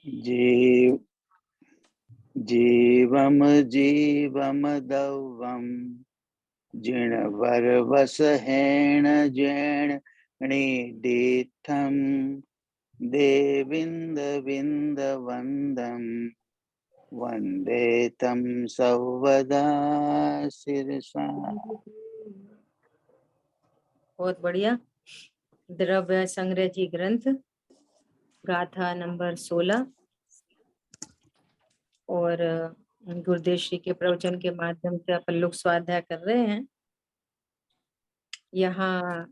जीव जीवम जीवम दवम जिणवरवसहेण जैण णिडित्थम देविंद विंद वंदम वंदे तम सर्वदा शिरसा। बहुत बढ़िया। द्रव्य संग्रह जी ग्रंथ गाथा नंबर 16 और गुरुदेव श्री के प्रवचन के माध्यम से अपन लोग स्वाध्याय कर रहे हैं। यहाँ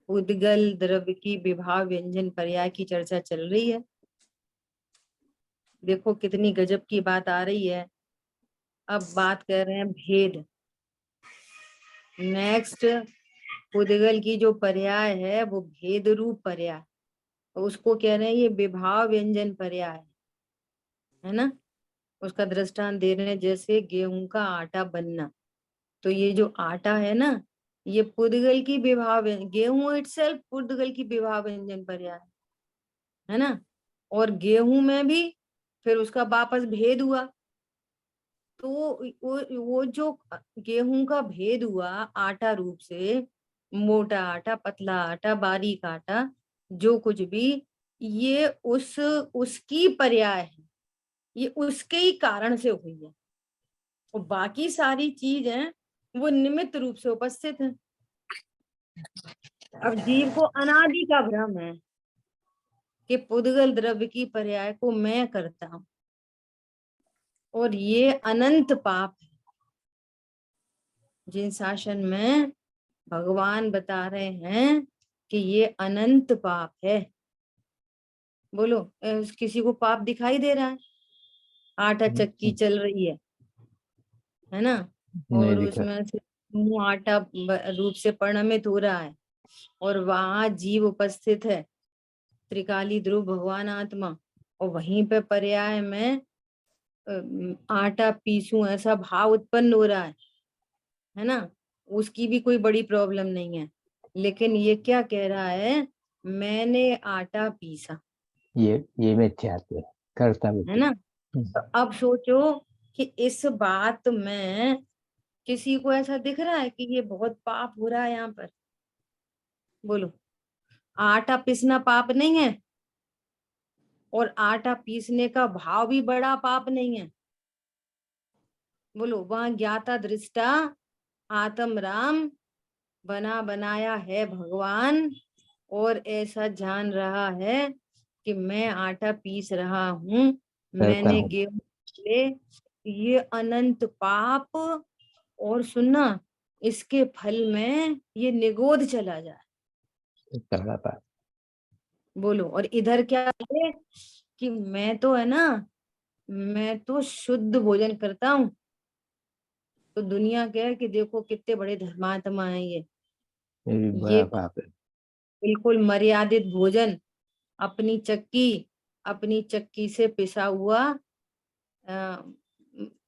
उद्गल द्रव्य की विभाव व्यंजन पर्याय की चर्चा चल रही है। देखो कितनी गजब की बात आ रही है। अब बात कर रहे हैं भेद। नेक्स्ट उद्गल की जो पर्याय है वो भेद रूप पर्याय, उसको कह रहे हैं ये विभाव व्यंजन पर्याय है ना। उसका दृष्टांत दे रहे हैं जैसे गेहूं का आटा बनना। तो ये जो आटा है ना, ये पुद्गल की विभाव, गेहूं इटसेल्फ पुद्गल की विभाव व्यंजन पर्याय है ना। और गेहूं में भी फिर उसका वापस भेद हुआ। तो वो जो गेहूं का भेद हुआ आटा रूप से, मोटा आटा, पतला आटा, बारीक आटा, जो कुछ भी, ये उसकी पर्याय है, ये उसके ही कारण से हुई है। और बाकी सारी चीजें वो निमित्त रूप से उपस्थित है। अब जीव को अनादि का भ्रम है कि पुद्गल द्रव्य की पर्याय को मैं करता हूं, और ये अनंत पाप है। जिन शासन में भगवान बता रहे हैं कि ये अनंत पाप है। बोलो किसी को पाप दिखाई दे रहा है? आटा चक्की चल रही है ना, और उसमें से आटा रूप से परिणमित हो रहा है, और वहां जीव उपस्थित है, त्रिकाली ध्रुव भगवान आत्मा, और वहीं पे पर्याय में आटा पीसूं ऐसा भाव उत्पन्न हो रहा है ना। उसकी भी कोई बड़ी प्रॉब्लम नहीं है, लेकिन ये क्या कह रहा है, मैंने आटा पीसा, ये मिथ्यात्व करता है ना। तो अब सोचो कि इस बात में किसी को ऐसा दिख रहा है कि ये बहुत पाप हो रहा है यहाँ पर? बोलो, आटा पीसना पाप नहीं है, और आटा पीसने का भाव भी बड़ा पाप नहीं है। बोलो, वहां ज्ञाता दृष्टा आत्म राम बना बनाया है भगवान, और ऐसा जान रहा है कि मैं आटा पीस रहा हूँ, मैंने गेहूं ले, ये अनंत पाप। और सुनना, इसके फल में ये निगोद चला जाए। बोलो, और इधर क्या है कि मैं तो है ना, मैं तो शुद्ध भोजन करता हूँ। तो दुनिया क्या है कि देखो कितने बड़े धर्मात्मा है ये बिल्कुल मर्यादित भोजन, अपनी चक्की से पिसा हुआ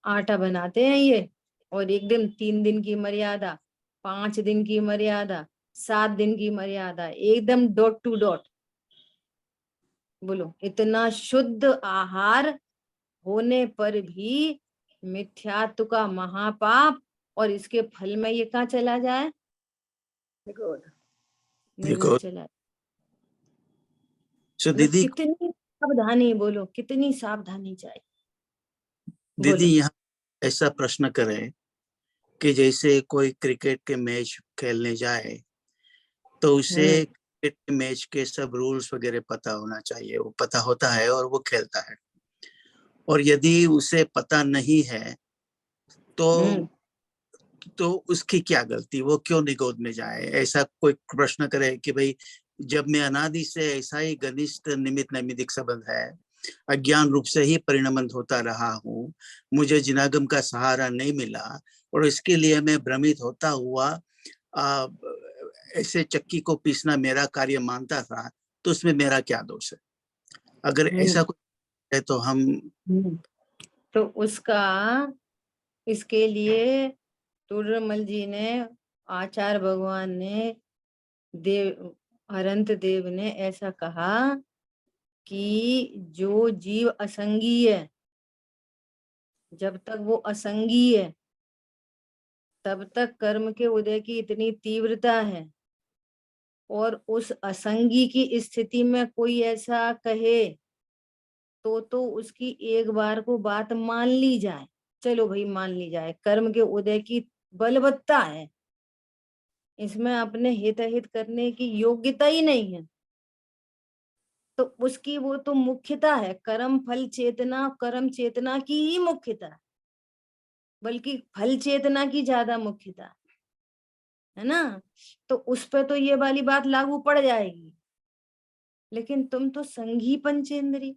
आटा बनाते हैं ये, और एक दिन 3 दिन की मर्यादा, 5 दिन की मर्यादा, 7 दिन की मर्यादा, एकदम डॉट टू डॉट। बोलो, इतना शुद्ध आहार होने पर भी मिथ्यात्व का महापाप, और इसके फल में ये कहाँ चला जाए? निगोद चला। दीदी कितनी सावधानी, बोलो कितनी सावधानी चाहिए। दीदी यहाँ ऐसा प्रश्न करें कि जैसे कोई क्रिकेट के मैच खेलने जाए तो उसे क्रिकेट मैच के सब रूल्स वगैरह पता होना चाहिए। वो पता होता है और वो खेलता है, और यदि उसे पता नहीं है तो उसकी क्या गलती, वो क्यों निगोद में जाए? ऐसा कोई प्रश्न करे कि भाई जब मैं अनादि से ऐसा ही घनिष्ठ निमित्त नैमित्तिक संबंध है, अज्ञान रूप से ही परिणमन होता रहा हूँ, मुझे जिनागम का सहारा नहीं मिला, और इसके लिए मैं भ्रमित होता हुआ ऐसे चक्की को पीसना मेरा कार्य मानता था, तो उसमें मेरा क्या दोष है? अगर ऐसा कुछ है तो हम तो उसका, इसके लिए टूडरमल जी ने, आचार्य भगवान ने, देव अनंत देव ने ऐसा कहा कि जो जीव असंगी है, जब तक वो असंगी है तब तक कर्म के उदय की इतनी तीव्रता है, और उस असंगी की स्थिति में कोई ऐसा कहे तो उसकी एक बार को बात मान ली जाए। चलो भाई मान ली जाए, कर्म के उदय की बलवत्ता है, इसमें अपने हित हित करने की योग्यता ही नहीं है, तो उसकी वो तो मुख्यता है, कर्म फल चेतना, कर्म चेतना की ही मुख्यता है, बल्कि फल चेतना की ज्यादा मुख्यता है ना। तो उस पे तो ये वाली बात लागू पड़ जाएगी। लेकिन तुम तो संघी पंचेंद्री,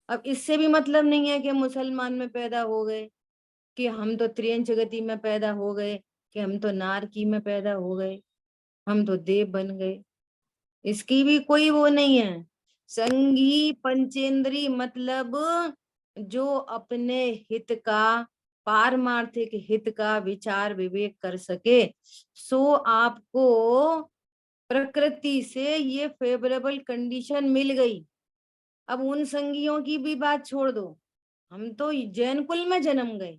अब इससे भी मतलब नहीं है कि मुसलमान में पैदा हो गए, कि हम तो त्रियंच गति में पैदा हो गए, कि हम तो नारकी में पैदा हो गए, हम तो देव बन गए। इसकी भी कोई वो नहीं है। संघी पंचेंद्री मतलब जो अपने हित का, पारमार्थिक हित का विचार विवेक कर सके, सो आपको प्रकृति से ये फेवरेबल कंडीशन मिल गई। अब उन संगियों की भी बात छोड़ दो, हम तो जैन कुल में जन्म गए,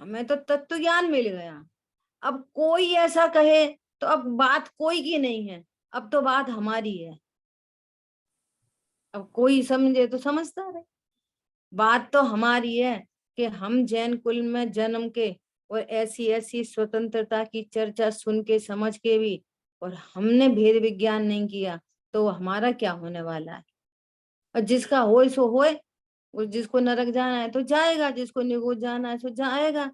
हमें तो तत्व ज्ञान मिल गया। अब कोई ऐसा कहे तो अब बात कोई की नहीं है, अब तो बात हमारी है। अब कोई समझे तो समझता रहे, बात तो हमारी है कि हम जैन कुल में जन्म के और ऐसी ऐसी स्वतंत्रता की चर्चा सुन के समझ के भी, और हमने भेद विज्ञान नहीं किया, तो हमारा क्या होने वाला है। और जिसका होए सो होए, और जिसको नरक जाना है तो जाएगा, जिसको निगोद जाना है सो जाएगा,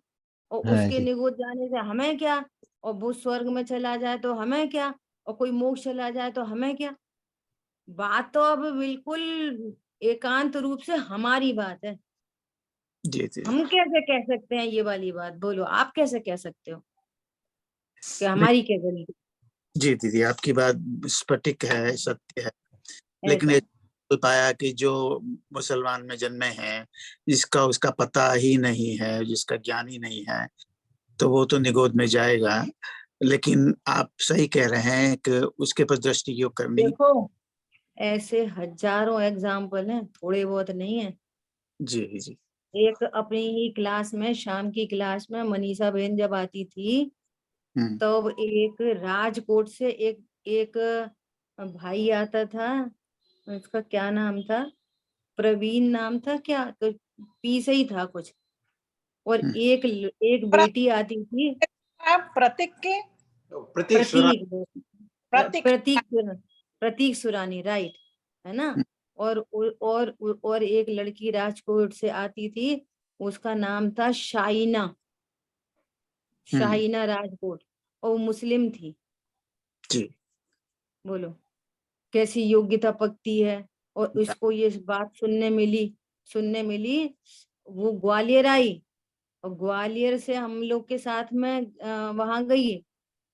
और हाँ उसके जी। निगोद जाने से हमें क्या, और वो स्वर्ग में चला जाए तो हमें क्या, और कोई मोक्ष चला जाए तो हमें क्या। बात तो अब बिल्कुल एकांत रूप से हमारी बात है। जी जी। हम कैसे कह सकते हैं ये वाली बात, बोलो आप कैसे कह सकते हो कि नहीं, हमारी क्या गलती। जी दीदी आपकी बात स्फटिक है, सत्य है, लेकिन ऐसा ये पाया कि जो मुसलमान में जन्मे हैं, जिसका उसका पता ही नहीं है, जिसका ज्ञान ही नहीं है, तो वो तो निगोद में जाएगा। लेकिन आप सही कह रहे हैं कि उसके पर दृष्टि योग करनी। देखो, ऐसे हजारों एग्जाम्पल हैं, थोड़े बहुत नहीं है। जी जी। एक अपनी ही क्लास में, शाम की क्लास में मनीषा बहन जब आती थी, तब एक राजकोट से एक एक भाई आता था, उसका क्या नाम था, प्रवीण नाम था क्या, तो पी से ही था कुछ, और एक बेटी आती थी, प्रतीक के प्रतीक सुरा। प्रतीक प्रतीक प्रतीक सुरानी, राइट, है ना। और एक लड़की राजकोट से आती थी, उसका नाम था शाइना, शाइना राजकोट, और वो मुस्लिम थी। जी। बोलो कैसी योग्यता पकती है। और इसको ये बात सुनने मिली, वो ग्वालियर आई, और ग्वालियर से हम लोग के साथ में वहां गई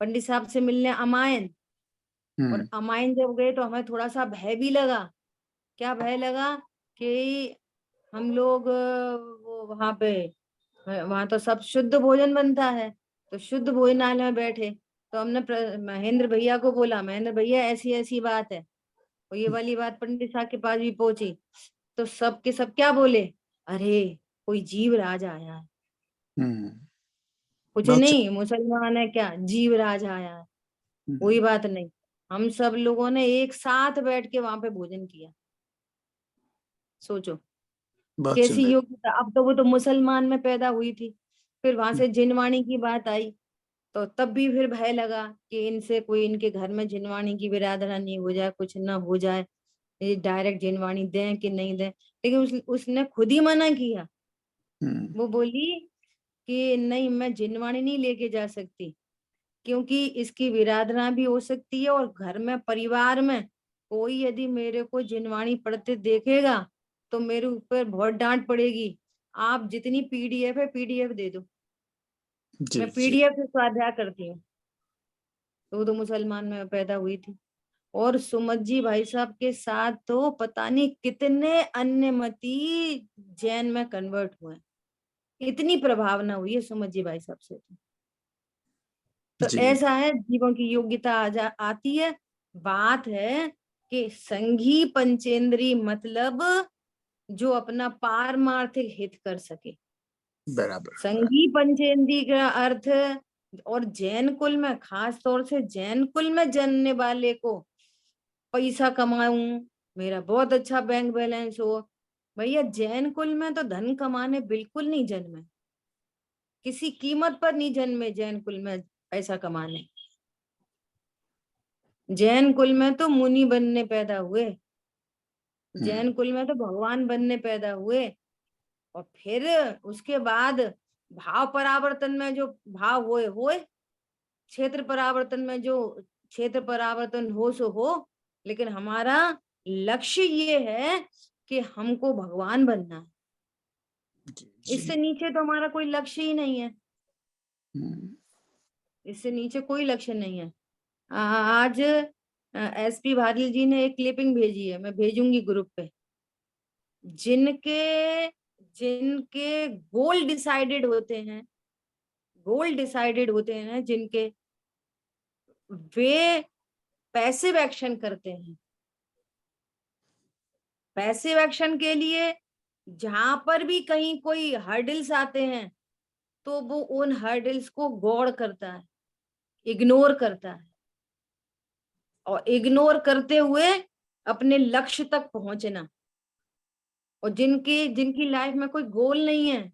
पंडित साहब से मिलने अमायन। और अमायन जब गए तो हमें थोड़ा सा भय भी लगा। क्या भय लगा कि हम लोग वो वहां तो सब शुद्ध भोजन बनता है, तो शुद्ध भोजनालय में बैठे, तो हमने महेंद्र भैया को बोला, महेंद्र भैया ऐसी ऐसी बात है, और ये वाली बात पंडित साहब के पास भी पहुंची, तो सब के सब क्या बोले, अरे कोई जीव राज आया है। कुछ बहुत नहीं, मुसलमान है क्या, जीव राज आया है, कोई बात नहीं। हम सब लोगों ने एक साथ बैठ के वहां पे भोजन किया। सोचो बहुत कैसी सुंदर। योग्यता। अब तो वो तो मुसलमान में पैदा हुई थी, फिर वहां से जिनवाणी की बात आई, तो तब भी फिर भय लगा कि इनसे कोई, इनके घर में जिनवाणी की बिरादरानी हो जाए, कुछ ना हो जाए, ये डायरेक्ट जिनवाणी दें कि नहीं दें। लेकिन उसने खुद ही मना किया। वो बोली कि नहीं, मैं जिनवाणी नहीं लेके जा सकती, क्योंकि इसकी विराधना भी हो सकती है, और घर में परिवार में कोई यदि मेरे को जिनवाणी पढ़ते देखेगा तो मेरे ऊपर बहुत डांट पड़ेगी। आप जितनी पीडीएफ है पीडीएफ दे दो, जी मैं जी। पीडीएफ से स्वाध्याय करती हूँ। तो वो तो मुसलमान में पैदा हुई थी। और सुमत जी भाई साहब के साथ तो पता नहीं कितने अन्य मती जैन में कन्वर्ट हुए, इतनी प्रभावना हुई है सुमत जी भाई साहब से। तो जी ऐसा है, जीवों की योग्यता आती है। बात है कि संघी पंचेंद्री मतलब जो अपना पारमार्थिक हित कर सके। बराबर। संघी पंचेंद्री का अर्थ, और जैन कुल में, खास तौर से जैन कुल में जन्मने वाले को पैसा कमाऊं, मेरा बहुत अच्छा बैंक बैलेंस हो, भैया जैन कुल में तो धन कमाने बिल्कुल नहीं जन्मे, किसी कीमत पर नहीं जन्मे जैन कुल में पैसा कमाने। जैन कुल में तो मुनि बनने पैदा हुए, जैन कुल में तो भगवान बनने पैदा हुए, और फिर उसके बाद भाव परावर्तन में जो भाव होए, क्षेत्र परावर्तन में जो क्षेत्र परावर्तन हो सो हो, लेकिन हमारा लक्ष्य ये है कि हमको भगवान बनना है। इससे नीचे तो हमारा कोई लक्ष्य ही नहीं है, इससे नीचे कोई लक्ष्य नहीं है। आज एसपी भाटिल जी ने एक क्लिपिंग भेजी है, मैं भेजूंगी ग्रुप पे। जिनके जिनके गोल डिसाइडेड होते हैं, गोल डिसाइडेड होते हैं जिनके, वे पैसिव एक्शन करते हैं। पैसिव एक्शन के लिए जहां पर भी कहीं कोई हर्डल्स आते हैं तो वो उन हर्डल्स को गौर करता है, इग्नोर करता है, और इग्नोर करते हुए अपने लक्ष्य तक पहुंचना। और जिनकी लाइफ में कोई गोल नहीं है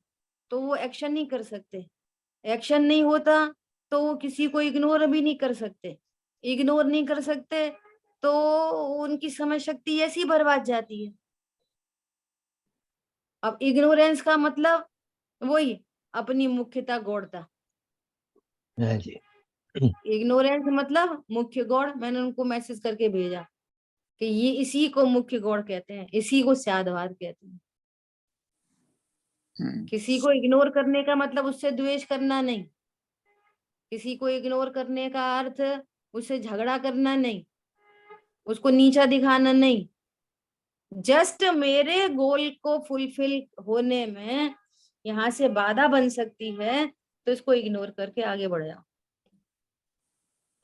तो वो एक्शन नहीं कर सकते, एक्शन नहीं होता तो वो किसी को इग्नोर भी नहीं कर सकते, इग्नोर नहीं कर सकते तो उनकी समझ शक्ति ऐसी बर्बाद जाती है। अब इग्नोरेंस का मतलब वही अपनी मुख्यता गौड़ता। हाँ जी। इग्नोरेंस मतलब मुख्य गौड़। मैंने उनको मैसेज करके भेजा कि ये इसी को मुख्य गौड़ कहते हैं, इसी को स्यादवाद कहते हैं। किसी को इग्नोर करने का मतलब उससे द्वेष करना नहीं, किसी को इग्नोर करने का अर्थ उससे झगड़ा करना नहीं, उसको नीचा दिखाना नहीं। जस्ट मेरे गोल को फुलफिल होने में यहाँ से बाधा बन सकती है तो इसको इग्नोर करके आगे बढ़ जाओ।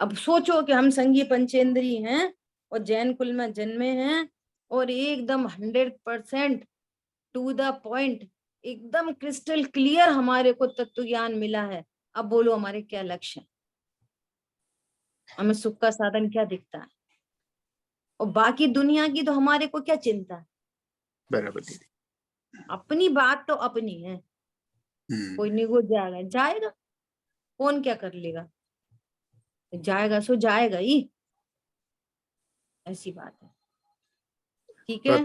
अब सोचो कि हम संघी पंचेंद्री हैं और जैन कुल में जन्मे हैं और एकदम 100% टू द पॉइंट, एकदम क्रिस्टल क्लियर हमारे को तत्व ज्ञान मिला है। अब बोलो हमारे क्या लक्ष्य है, हमें सुख का साधन क्या दिखता है, और बाकी दुनिया की तो हमारे को क्या चिंता है। बराबर दीदी। अपनी बात तो अपनी है, कोई निगो जाएगा जाएगा, कौन क्या कर लेगा, जाएगा सो जाएगा ही, ऐसी बात है। ठीक है,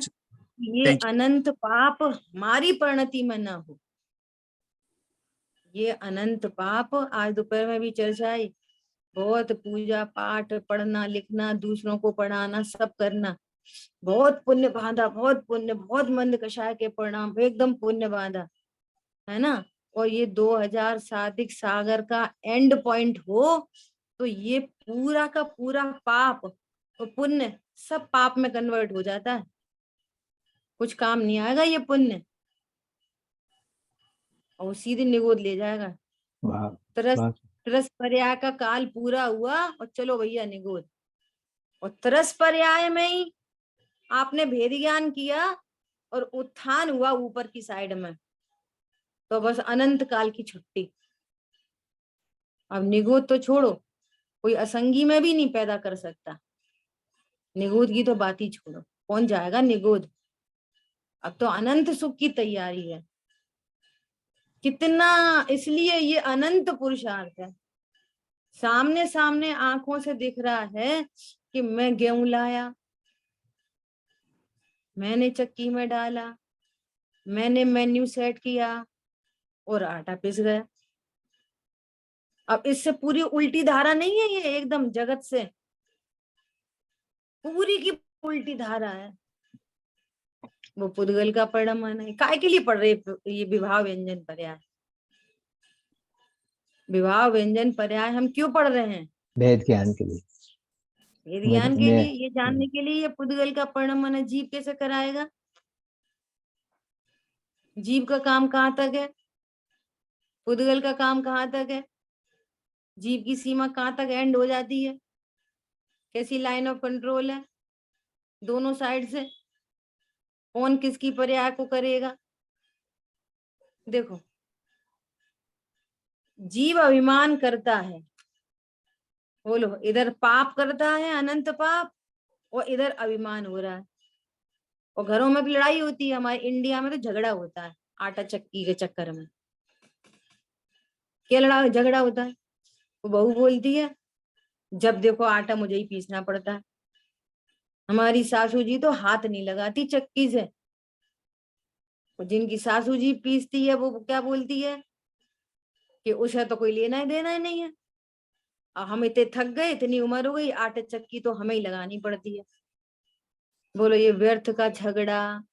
ये थैंक अनंत पाप हमारी परिणति में ना हो, ये अनंत पाप। आज दोपहर में भी चर्चा आई, बहुत पूजा पाठ, पढ़ना लिखना, दूसरों को पढ़ाना, सब करना, बहुत पुण्य बांधा, बहुत पुण्य, बहुत मंद कषाय के परिणाम, एकदम पुण्य बांधा है ना। और ये 2000 साधिक सागर का एंड पॉइंट हो तो ये पूरा का पूरा पाप और पुण्य सब पाप में कन्वर्ट हो जाता है, कुछ काम नहीं आएगा ये पुण्य, और सीधे निगोद ले जाएगा। वाह, तरस वाह। तरस पर्याय का काल पूरा हुआ और चलो भैया निगोद, और तरस पर्याय में ही आपने भेद ज्ञान किया और उत्थान हुआ ऊपर की साइड में, तो बस अनंत काल की छुट्टी। अब निगोद तो छोड़ो, कोई असंगी में भी नहीं पैदा कर सकता, निगोद की तो बात ही छोड़ो, कौन जाएगा निगोद। अब तो अनंत सुख की तैयारी है, कितना, इसलिए ये अनंत पुरुषार्थ है। सामने सामने आंखों से दिख रहा है कि मैं गेहूं लाया, मैंने चक्की में डाला, मैंने मेन्यू सेट किया और आटा पिस गया। अब इससे पूरी उल्टी धारा नहीं है ये, एकदम जगत से पूरी की उल्टी धारा है। वो पुद्गल का परिणाम है, काय के लिए पढ़ रहे ये विवाह व्यंजन पर्याय, विवाह व्यंजन पर्याय हम क्यों पढ़ रहे हैं? भेद ज्ञान के लिए। वेद ज्ञान के मैं लिए, ये जानने के लिए ये पुद्गल का परिणाम जीव कैसे कराएगा, जीव का काम कहाँ तक है, पुद्गल का काम कहाँ तक है, जीव की सीमा कहाँ तक एंड हो जाती है, कैसी लाइन ऑफ कंट्रोल है। दोनों साइड से कौन किसकी पर्याय को करेगा। देखो, जीव अभिमान करता है, बोलो, इधर पाप करता है, अनंत पाप, और इधर अभिमान हो रहा है। और घरों में भी लड़ाई होती है, हमारे इंडिया में तो झगड़ा होता है आटा चक्की के चक्कर में। क्या झगड़ा होता है? वो बहू बोलती है जब देखो आटा मुझे ही पीसना पड़ता है। हमारी सासू जी तो हाथ नहीं लगाती चक्की से। जिनकी सासू जी पीसती है वो क्या बोलती है कि उसे तो कोई लेना ही देना ही नहीं है। और हम इतने थक गए, इतनी उम्र हो गई, आटे चक्की तो हमें ही लगानी पड़ती है। बोलो, ये व्यर्थ का झगड़ा,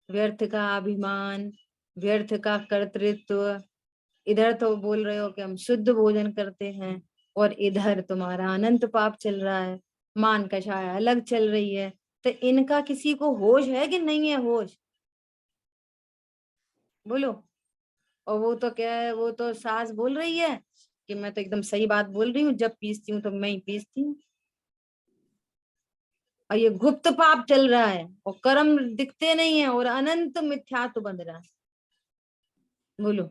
व्यर्थ का अभिमान, व्यर्थ का कर्तृत्व। इधर तो बोल रहे हो कि हम शुद्ध भोजन करते हैं, और इधर तुम्हारा अनंत पाप चल रहा है, मान का छाया अलग चल रही है। तो इनका किसी को होश है कि नहीं है होश? बोलो। और वो तो क्या है, वो तो सास बोल रही है कि मैं तो एकदम सही बात बोल रही हूँ, जब पीसती हूँ तो मैं ही पीसती हूँ। और ये गुप्त पाप चल रहा है, और कर्म दिखते नहीं है, और अनंत मिथ्यात्व बन रहा है। बोलो,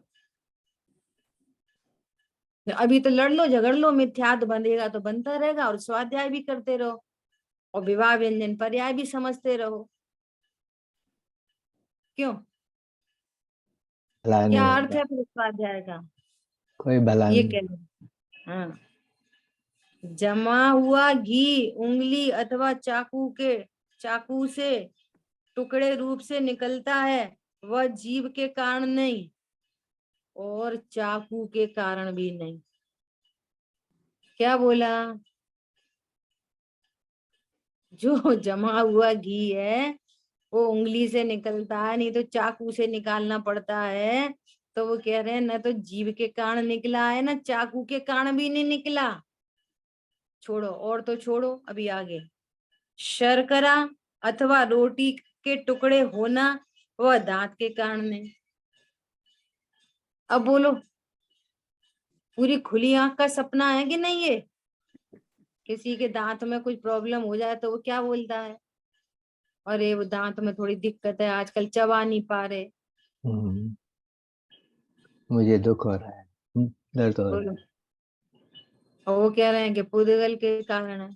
अभी तो लड़ लो झगड़ लो, मिथ्यात्व बंधेगा तो बनता रहेगा, और स्वाध्याय भी करते रहो, और विवाह व्यंजन पर्याय भी समझते रहो। क्यों? भला क्या नहीं अर्थ होगा, है फिर स्वाध्याय का? कोई भला ये नहीं। कह रहे, हाँ, जमा हुआ घी उंगली अथवा चाकू से टुकड़े रूप से निकलता है, वह जीव के कारण नहीं, और चाकू के कारण भी नहीं। क्या बोला? जो जमा हुआ घी है वो उंगली से निकलता है, नहीं तो चाकू से निकालना पड़ता है। तो वो कह रहे हैं न तो जीव के कारण निकला है, ना चाकू के कारण भी नहीं निकला। छोड़ो, और तो छोड़ो, अभी आगे। शर्करा अथवा रोटी के टुकड़े होना, वह दांत के कारण नहीं। अब बोलो, पूरी खुली आंख का सपना है कि नहीं ये? किसी के दांत में कुछ प्रॉब्लम हो जाए तो वो क्या बोलता है, अरे वो दांत में थोड़ी दिक्कत है, आजकल चबा नहीं पा रहे। हम्म, मुझे दुख हो रहा है, दर्द हो रहा बोलो, है। और वो कह रहे हैं कि पुद्गल के कारण है।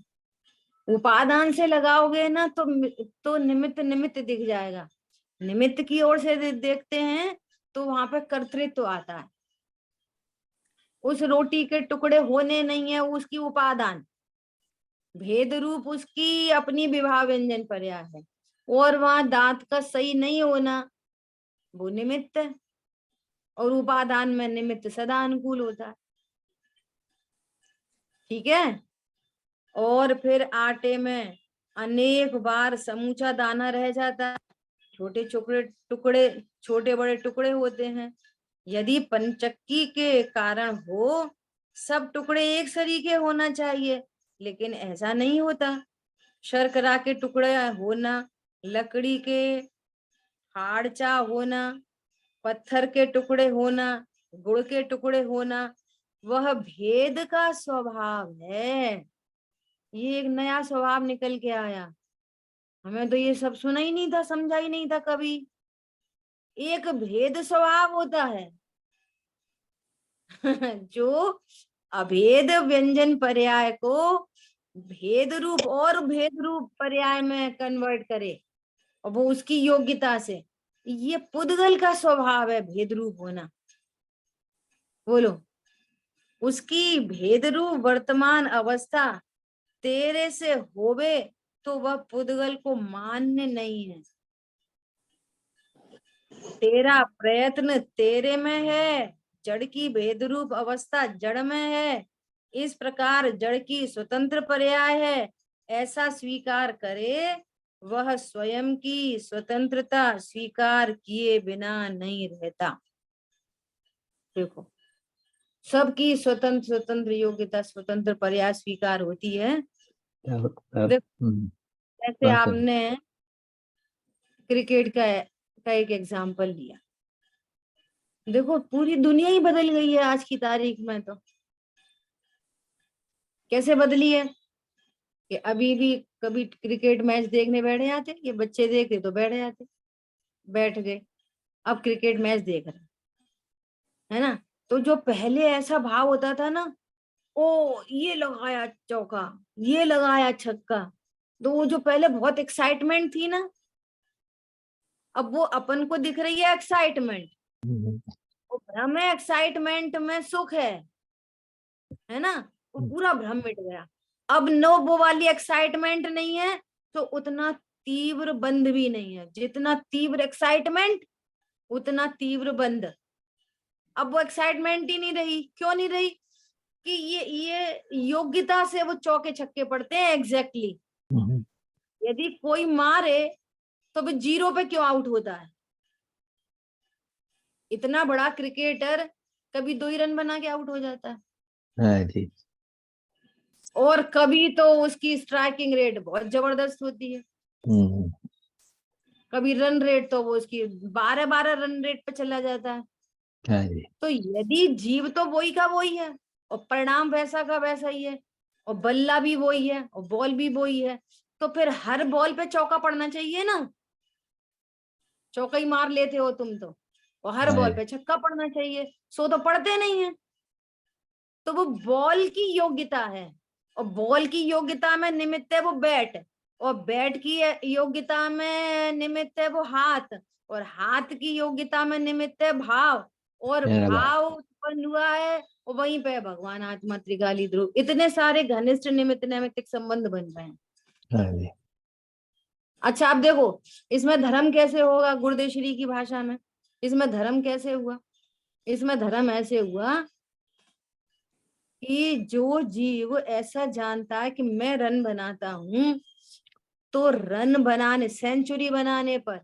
उपादान से लगाओगे ना तो निमित्त निमित्त दिख जाएगा। निमित्त की ओर से देखते हैं तो वहां पे कर्तृत्व आता है। उस रोटी के टुकड़े होने नहीं है उसकी उपादान, भेद रूप उसकी अपनी विवाह व्यंजन पर्याय है, और वहां दांत का सही नहीं होना वो निमित्त है, और उपादान में निमित्त सदा अनुकूल होता है। ठीक है। और फिर आटे में अनेक बार समूचा दाना रह जाता है, छोटे टुकड़े छोटे बड़े टुकड़े होते हैं। यदि पंचक्की के कारण हो, सब टुकड़े एक सरीके होना चाहिए, लेकिन ऐसा नहीं होता। शर्करा के टुकड़े होना, लकड़ी के हाड़चा होना, पत्थर के टुकड़े होना, गुड़ के टुकड़े होना, वह भेद का स्वभाव है। ये एक नया स्वभाव निकल के आया, हमें तो ये सब सुना ही नहीं था, समझा ही नहीं था कभी। एक भेद स्वभाव होता है जो अभेद व्यंजन पर्याय को भेद रूप और भेद रूप पर्याय में कन्वर्ट करे, और वो उसकी योग्यता से। ये पुद्गल का स्वभाव है भेद रूप होना। बोलो, उसकी भेद रूप वर्तमान अवस्था तेरे से होवे तो वह पुद्गल को मान्य नहीं है। तेरा प्रयत्न तेरे में है, जड़ की भेद रूप अवस्था जड़ में है, इस प्रकार जड़ की स्वतंत्र पर्याय है, ऐसा स्वीकार करे, वह स्वयं की स्वतंत्रता स्वीकार किए बिना नहीं रहता। देखो, सबकी स्वतंत्र स्वतंत्र योग्यता स्वतंत्र पर्याय स्वीकार होती है। देखो, ऐसे बात सुनो। आपने क्रिकेट का एक एग्जाम्पल लिया, देखो पूरी दुनिया ही बदल गई है आज की तारीख में। तो कैसे बदली है? कि अभी भी कभी क्रिकेट मैच देखने बैठ जाते, ये बच्चे देखते तो बैठ जाते, बैठ गए, अब क्रिकेट मैच देख रहे, है ना। तो जो पहले ऐसा भाव होता था ना, ओ ये लगाया चौका, ये लगाया छक्का, तो वो जो पहले बहुत एक्साइटमेंट थी ना, अब वो अपन को दिख रही है एक्साइटमेंट, वो भ्रम है, एक्साइटमेंट में सुख है ना, वो पूरा भ्रम मिट गया। अब नो वो वाली एक्साइटमेंट नहीं है, तो उतना तीव्र बंध भी नहीं है, जितना तीव्र एक्साइटमेंट उतना तीव्र बंध। अब वो एक्साइटमेंट ही नहीं रही, क्यों नहीं रही? कि ये योग्यता से वो चौके छक्के पड़ते हैं एग्जैक्टली। यदि कोई मारे तो वो 0 पे क्यों आउट होता है? इतना बड़ा क्रिकेटर कभी 2 ही रन बना के आउट हो जाता है, हाँ जी। और कभी तो उसकी स्ट्राइकिंग रेट बहुत जबरदस्त होती है, कभी रन रेट तो वो उसकी 12-12 रन रेट पे चला जाता है। हाँ जी। तो यदि जीव तो वही का वही है, और परिणाम वैसा का वैसा ही है, और बल्ला भी वही है, और बॉल भी वही है, तो फिर हर बॉल पे चौका पड़ना चाहिए ना। चौका ही मार लेते हो तुम तो, और हर बॉल पे छक्का पड़ना चाहिए, सो तो पड़ते नहीं है। तो वो बॉल की योग्यता है, और बॉल की योग्यता में निमित्त है वो बैट, और बैट की योग्यता में निमित्त है वो हाथ, और हाथ की योग्यता में निमित्त है भाव, और मेरा भाव। भाव उत्पन्न हुआ है, और वहीं पे भगवान आत्मा त्रिकाली ध्रुव, इतने सारे घनिष्ठ निमित्त नैमित्तिक संबंध बन रहे हैं। हाँ जी। अच्छा आप देखो, इसमें धर्म कैसे होगा गुरुदेव श्री की भाषा में? इसमें धर्म कैसे हुआ? इसमें धर्म ऐसे हुआ कि जो जीव ऐसा जानता है कि मैं रन बनाता हूं, तो रन बनाने, सेंचुरी बनाने पर,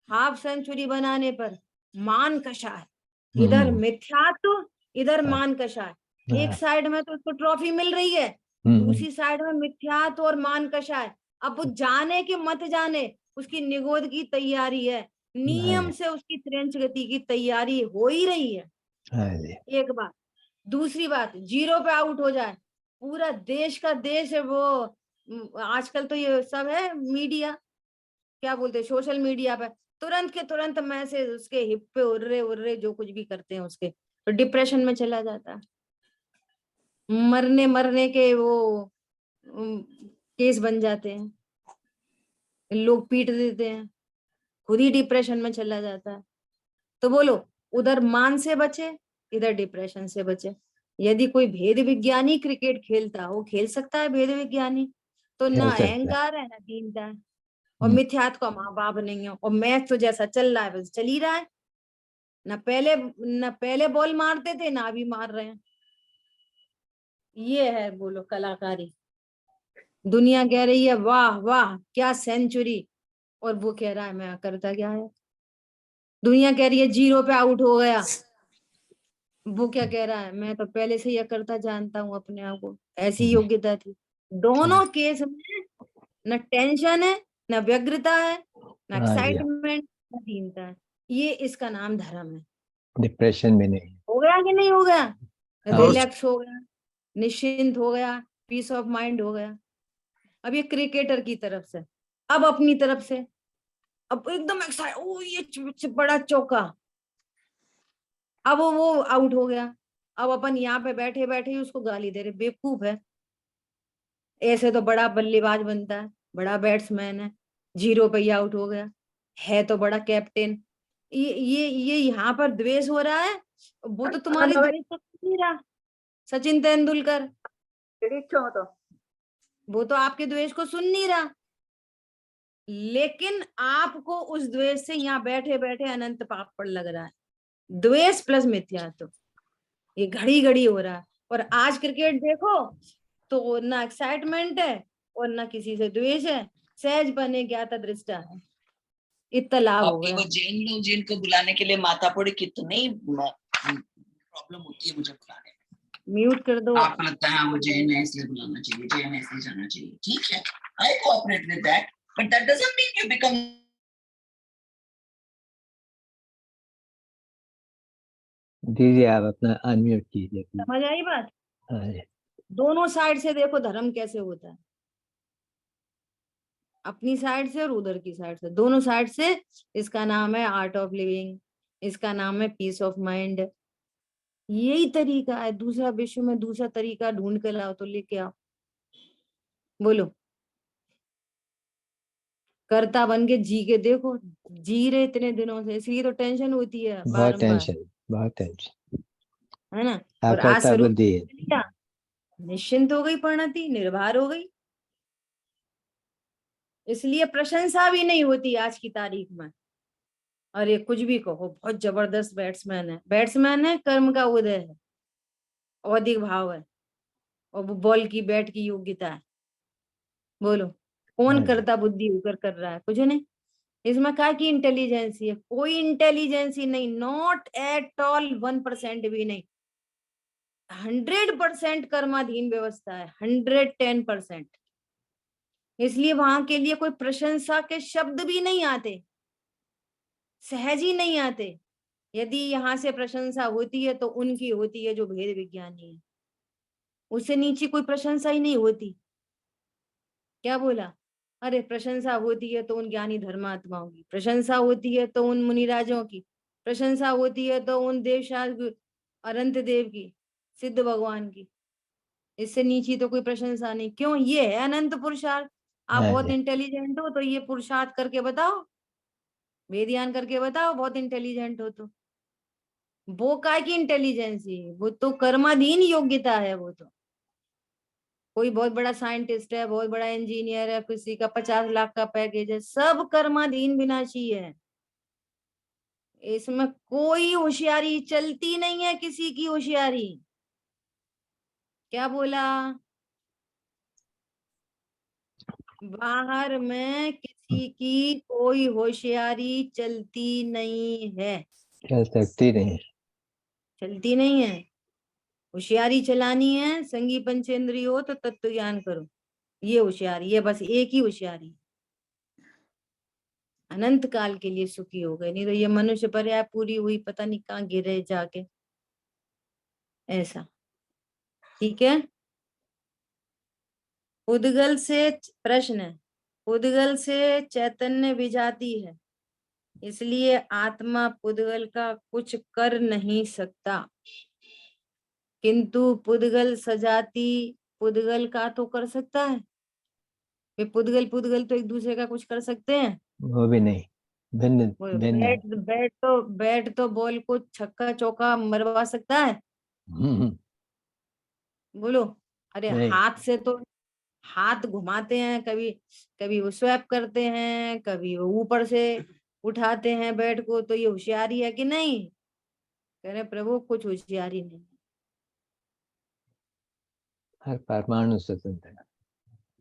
हाफ सेंचुरी बनाने पर मान कषा है, इधर मिथ्यात्व, इधर मान कषा है। एक साइड में तो उसको ट्रॉफी मिल रही है, दूसरी साइड में मिथ्यात्व और मान कषा है। अब वो जाने कि मत जाने, उसकी निगोद की तैयारी है, नियम से उसकी त्रिंच गति की तैयारी हो ही रही है। हाँ जी। एक बात, दूसरी बात, 0 पे आउट हो जाए, पूरा देश का देश है वो, आजकल तो ये सब है मीडिया, क्या बोलते हैं, सोशल मीडिया पे तुरंत के तुरंत मैसेज उसके हिप पे उड़ रहे जो कुछ भी करते हैं उसके, तो डिप्रेशन में चला जाता है, मरने मरने के वो केस बन जाते हैं, लोग पीट देते हैं, खुद ही डिप्रेशन में चला जाता है। तो बोलो, उधर मान से बचे, इधर डिप्रेशन से बचे। यदि कोई भेद विज्ञानी क्रिकेट खेलता हो, खेल सकता है भेद विज्ञानी, तो खेल ना सकता है। अहंकार है ना दीनता है, और मिथ्यात्व का माँ बाप नहीं है, और मैच तो जैसा चल रहा है बस चल ही रहा है, न पहले बॉल मारते थे ना अभी मार रहे हैं। ये है बोलो कलाकारी। दुनिया कह रही है वाह वाह क्या सेंचुरी, और वो कह रहा है मैं करता क्या है। दुनिया कह रही है 0 पे आउट हो गया, वो क्या कह रहा है, मैं तो पहले से यह करता जानता हूँ अपने आप को, ऐसी योग्यता थी। दोनों केस में न टेंशन है, न व्यग्रता है, न हाँ जी। एक्साइटमेंट, न दीनता है। ये इसका नाम धर्म है। डिप्रेशन में नहीं। हो गया कि नहीं हो गया? हाँ। रिलैक्स हो गया, निश्चिंत हो गया, पीस ऑफ माइंड हो गया। अब ये क्रिकेटर की तरफ से, अब अपनी तरफ से, अब एकदम एक्साइट, ओ ये बड़ा चौका, अब वो आउट हो गया। अब अपन यहाँ पे बैठे बैठे ही उसको गाली दे रहे, बेवकूफ है, ऐसे तो बड़ा बल्लेबाज बनता है, बड़ा बैट्समैन है, 0 पे ही आउट हो गया, है तो बड़ा कैप्टन। ये यहाँ पर द्वेष हो रहा है, वो तो तुम्हारी द्वेष तो सुन नहीं रहा, सचिन तेंदुलकर, तो वो तो आपके द्वेष को सुन नहीं रहा, लेकिन आपको उस द्वेष से यहाँ बैठे बैठे अनंत पाप पर लग रहा है। द्वेष प्लस मिथ्यात्व, ये घड़ी घड़ी हो रहा है। और आज क्रिकेट देखो तो ना एक्साइटमेंट है और ना किसी से द्वेष है, सहज बने ज्ञाता दृष्टा है, इतना लाभ हो आपके गया। वो जैन लोग जिनको बुलाने के लिए मातापुरी कितनी प्रॉब्लम होती है मुझे बुलाने में। म्यूट कर दो। आपको लगता है वो जैन है इसलिए बुलाना चाहिए, जैन है इसलिए जाना चाहिए, ठीक है, I cooperate with that, but that doesn't mean you become. दीजिए आप अपना अनम्यूट कीजिए। समझ आई बात? हाँ जी। दोनों साइड से देखो धर्म कैसे होता है। अपनी साइड से और उधर की साइड से, दोनों साइड से। इसका नाम है आर्ट ऑफ लिविंग, इसका नाम है पीस ऑफ माइंड। यही तरीका है। दूसरा विश्व में दूसरा तरीका ढूंढ के लाओ तो लेके आओ। बोलो। कर्ता बन के जी के देखो, जी रहे इतने दिनों से, इसलिए तो टेंशन होती है बहुत बारंबार, टेंशन, बहुत टेंशन। है ना। और आज आकर्ता स्वरूप बुद्धि है। लिया, निश्चिंत हो गई, परिणति निर्भर हो गई। इसलिए प्रशंसा भी नहीं होती आज की तारीख में। अरे कुछ भी कहो, बहुत जबरदस्त बैट्समैन है, बैट्समैन है, कर्म का उदय है, औदिक भाव है, और वो बॉल की बैट की योग्यता है। बोलो, कौन हाँ जी। करता बुद्धि होकर कर रहा है? कुछ नहीं। इसमें क्या की इंटेलिजेंसी है? कोई इंटेलिजेंसी नहीं, नॉट एट ऑल, 1% भी नहीं। 100% कर्माधीन व्यवस्था है, 110%। इसलिए वहां के लिए कोई प्रशंसा के शब्द भी नहीं आते, सहज ही नहीं आते। यदि यहाँ से प्रशंसा होती है तो उनकी होती है जो भेद विज्ञानी है, उससे नीचे कोई प्रशंसा ही नहीं होती। क्या बोला? अरे प्रशंसा होती है तो उन ज्ञानी धर्मात्माओं की, प्रशंसा होती है तो उन मुनिराजों की, प्रशंसा होती है तो उन देवशास्त्र अनंत देव की, सिद्ध भगवान की। इससे नीचे तो कोई प्रशंसा नहीं। क्यों? ये है अनंत पुरुषार्थ। आप हाँ बहुत जी। इंटेलिजेंट हो तो ये पुरुषार्थ करके बताओ, वेदियान करके बताओ, बहुत इंटेलिजेंट हो तो। वो काय की इंटेलिजेंसी? वो तो कर्माधीन योग्यता है। वो तो कोई बहुत बड़ा साइंटिस्ट है, बहुत बड़ा इंजीनियर है, किसी का 50 लाख का पैकेज है, सब कर्माधीन विनाशी है। इसमें कोई होशियारी चलती नहीं है, किसी की होशियारी। क्या बोला? बाहर में किसी की कोई होशियारी चलती नहीं है, चल सकती नहीं। चलती नहीं है। होशियारी चलानी है, संगी पंचेंद्रिय हो तो तत्व ज्ञान करो, ये होशियारी है, बस एक ही होशियारी। अनंत काल के लिए सुखी हो गए, नहीं तो ये मनुष्य पर्याय पूरी हुई, पता नहीं कहाँ गिरे जाके। ऐसा। ठीक है। उद्गल से प्रश्न है, उद्गल से चैतन्य विजाती है, इसलिए आत्मा पुद्गल का कुछ कर नहीं सकता, किंतु पुद्गल सजाती पुद्गल का तो कर सकता है। वे पुद्गल पुद्गल तो एक दूसरे का कुछ कर सकते हैं? वो भी नहीं, भिन्न वो भिन्न है। बैट तो बॉल को छक्का चौका मरवा सकता है? बोलो। अरे नहीं। हाथ से तो, हाथ घुमाते हैं, कभी कभी वो स्वैप करते हैं, कभी वो ऊपर से उठाते हैं बैट को, तो ये होशियारी है कि नहीं? कह रहे प्रभु कुछ होशियारी नहीं। हर परमाणु स्वतंत्र है।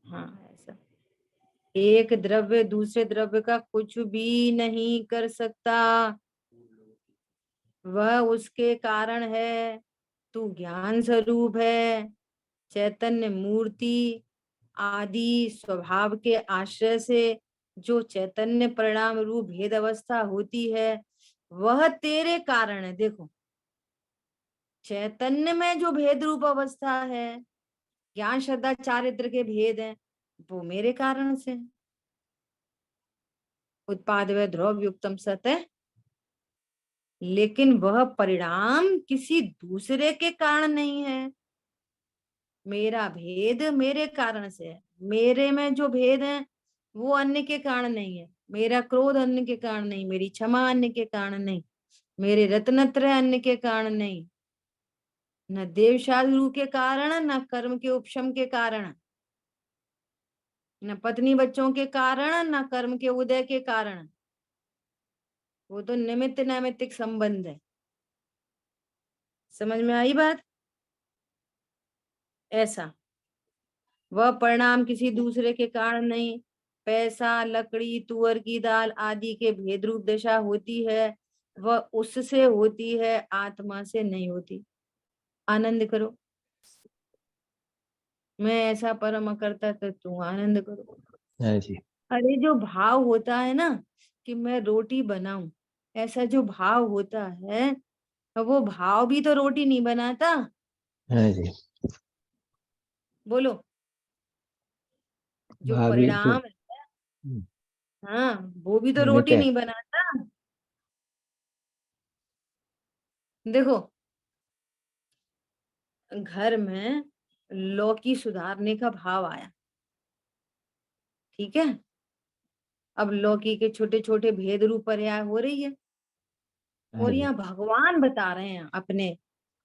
हाँ ऐसा। एक द्रव्य दूसरे द्रव्य का कुछ भी नहीं कर सकता, वह उसके कारण है। तू ज्ञान स्वरूप है, चैतन्य मूर्ति आदि स्वभाव के आश्रय से जो चैतन्य परिणाम रूप भेद अवस्था होती है, वह तेरे कारण है। देखो, चैतन्य में जो भेद रूप अवस्था है, ज्ञान श्रद्धा चारित्र के भेद हैं, वो मेरे कारण से। उत्पाद व ध्रुव युक्तम सत है, लेकिन वह परिणाम किसी दूसरे के कारण नहीं है। मेरा भेद मेरे कारण से है, मेरे में जो भेद है वो अन्य के कारण नहीं है। मेरा क्रोध अन्य के कारण नहीं, मेरी क्षमा अन्य के कारण नहीं, मेरे रत्नत्रय अन्य के कारण नहीं, न देवशालु के कारण, न कर्म के उपशम के कारण, न पत्नी बच्चों के कारण, न कर्म के उदय के कारण। वो तो निमित्त नैमित्तिक संबंध है। समझ में आई बात? ऐसा। वह परिणाम किसी दूसरे के कारण नहीं। पैसा, लकड़ी, तुअर की दाल आदि के भेद रूप दशा होती है, वह उससे होती है, आत्मा से नहीं होती। आनंद करो। मैं ऐसा परम करता तो तू आनंद करो। हाँ जी। अरे जो भाव होता है ना कि मैं रोटी बनाऊं, ऐसा जो भाव होता है, वो भाव भी तो रोटी नहीं बनाता। हाँ जी। बोलो। जो भाभी तो परिणाम है, हाँ, वो भी तो नहीं रोटी तो- नहीं बनाता। देखो, घर में लौकी सुधारने का भाव आया, ठीक है। अब लौकी के छोटे छोटे भेद रूप पर्याय हो रही है, हाँ और जी। यहाँ भगवान बता रहे हैं अपने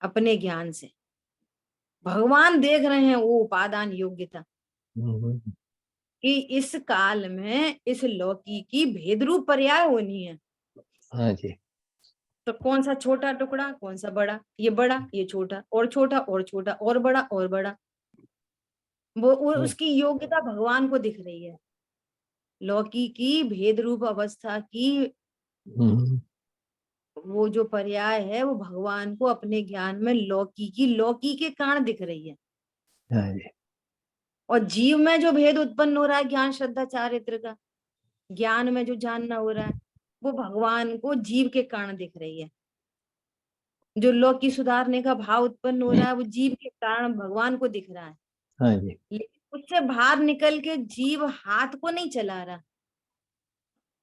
अपने ज्ञान से, भगवान देख रहे हैं वो उपादान योग्यता हम्म, कि इस काल में इस लौकी की भेद रूप पर्याय होनी है। हाँ जी। तो कौन सा छोटा टुकड़ा, कौन सा बड़ा, ये बड़ा ये छोटा, और छोटा और छोटा, और बड़ा और बड़ा, वो उसकी योग्यता भगवान को दिख रही है। लौकी की भेद रूप अवस्था की हम्म, वो जो पर्याय है वो भगवान को अपने ज्ञान में लौकी के कारण दिख रही है। हाँ जी। और जीव में जो भेद उत्पन्न हो रहा है ज्ञान श्रद्धा चारित्र का, ज्ञान में जो जानना हो रहा है, वो भगवान को जीव के कारण दिख रही है। जो लौकी सुधारने का भाव उत्पन्न हो रहा है वो जीव के कारण भगवान को दिख रहा है। हाँ जी। लेकिन उससे बाहर निकल के जीव हाथ को नहीं चला रहा,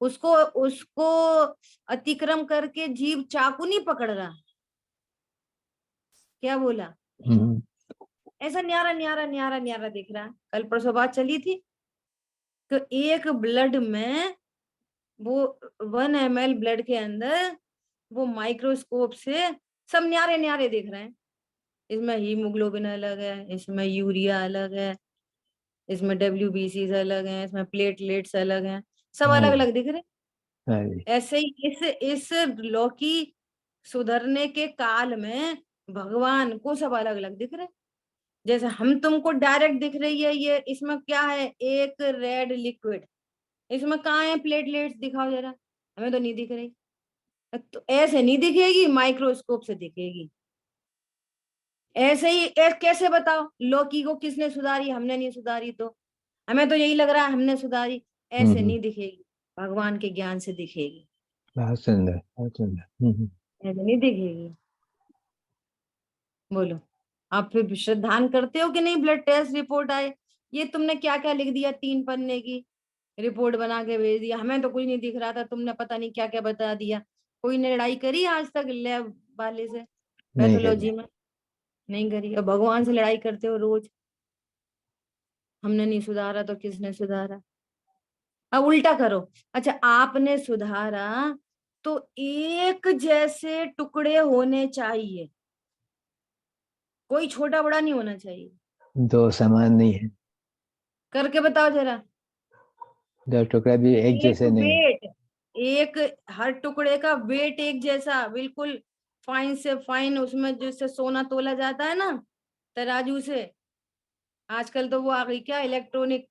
उसको उसको अतिक्रम करके जीव चाकू नहीं पकड़ रहा। क्या बोला? हम्म, ऐसा न्यारा न्यारा न्यारा न्यारा दिख रहा है। कल परसों बात चली थी, तो एक ब्लड में वो 1 ml ब्लड के अंदर वो माइक्रोस्कोप से सब न्यारे न्यारे दिख रहे हैं। इसमें हीमोग्लोबिन अलग है, इसमें यूरिया अलग है, इसमें WBC अलग है, इसमें प्लेटलेट्स अलग हैं, सब हाँ अलग जी। अलग दिख रहे हैं। हाँ जी। ऐसे ही इस लौकी सुधरने के काल में भगवान को सब अलग अलग दिख रहे हैं। जैसे हम तुमको डायरेक्ट दिख रही है, ये इसमें क्या है, एक रेड लिक्विड, इसमें कहाँ है प्लेटलेट्स, दिखाओ जरा, हमें तो नहीं दिख रही। तो ऐसे नहीं दिखेगी, माइक्रोस्कोप से दिखेगी। ऐसे ही कैसे बताओ लौकी को किसने सुधारी, हमने नहीं सुधारी, तो हमें तो यही लग रहा है हमने सुधारी। ऐसे नहीं दिखेगी, भगवान के ज्ञान से दिखेगी, बहुत सुंदर, बहुत सुंदर। ऐसे नहीं दिखेगी। बोलो, आप फिर श्रद्धान करते हो कि नहीं? ब्लड टेस्ट रिपोर्ट आए, ये तुमने क्या क्या लिख दिया, 3 पन्ने की रिपोर्ट बना के भेज दिया, हमें तो कुछ नहीं दिख रहा था, तुमने पता नहीं क्या क्या बता दिया। कोई ने लड़ाई करी आज तक लैब वाले से, नहीं करना। पैथोलॉजी में? नहीं करी। और भगवान से लड़ाई करते हो रोज, हमने नहीं सुधारा तो किसने सुधारा? अब उल्टा करो, अच्छा आपने सुधारा तो एक जैसे टुकड़े होने चाहिए, कोई छोटा बड़ा नहीं होना चाहिए। दो समान नहीं है, करके बताओ जरा। दो टुकड़ा भी एक एक जैसे नहीं है। वेट, एक हर टुकड़े का वेट एक जैसा, बिल्कुल फाइन से फाइन, उसमें जैसे सोना तोला जाता है ना तराजू से, आजकल तो वो आ गई क्या, इलेक्ट्रॉनिक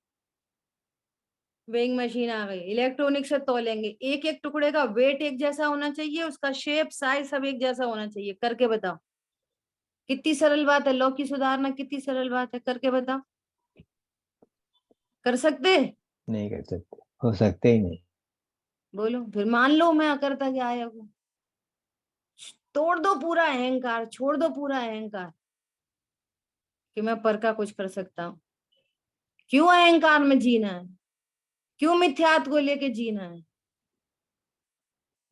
वेइंग मशीन आ गई, इलेक्ट्रॉनिक से तोलेंगे। एक एक टुकड़े का वेट एक जैसा होना चाहिए, उसका शेप साइज सब एक जैसा होना चाहिए। करके बताओ, कितनी सरल बात है, लौकी सुधारना कितनी सरल बात है, करके बताओ। कर सकते? नहीं कर सकते, हो सकते ही नहीं। बोलो, फिर मान लो मैं अकर्ता क्या आया हूँ। तोड़ दो पूरा अहंकार, छोड़ दो पूरा अहंकार कि मैं पर का कुछ कर सकता हूँ। क्यों अहंकार में जीना है? क्यों मिथ्यात्व को लेके जीना है?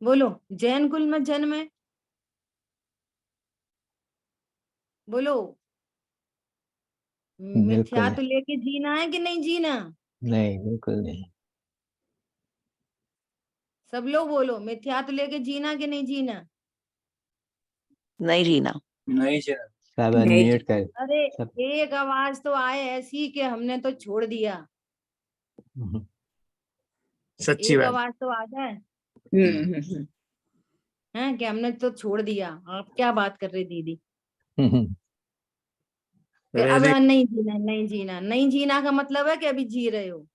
बोलो, जैन कुल में जन्म है, बोलो बिल्कुल नहीं। मिथ्यात्व लेके जीना है कि नहीं जीना? नहीं, बिल्कुल नहीं। सब लोग बोलो, मिथ्यात्व लेके जीना कि नहीं जीना? नहीं जीना। नहीं जी। सब नहीं। अनम्यूट कर। अरे सब एक आवाज तो आए ऐसी कि हमने तो छोड़ दिया, सच्ची एक बात। आवाज तो आ जाए हम्म। है कि हमने तो छोड़ दिया। आप क्या बात कर रही दीदी? कि अब रहने नहीं जीना, नहीं जीना, नहीं जीना का मतलब है कि अभी जी रहे हो।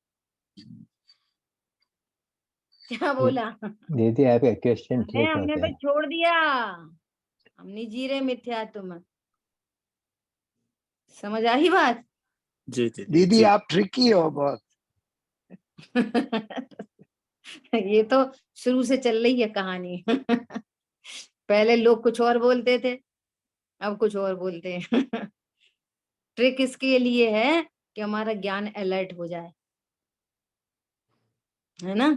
क्या बोला? दीदी आपका क्वेश्चन अरे ठीक हमने होता तो है। छोड़ दिया, हम नहीं जी रहे मिथ्यात्व में। समझ आई बात? जी जी दीदी जी। आप ट्रिकी हो बहुत। ये तो शुरू से चल रही है कहानी। पहले लोग कुछ और बोलते थे, अब कुछ और बोलते हैं। ट्रिक इसके लिए है कि हमारा ज्ञान अलर्ट हो जाए। है ना?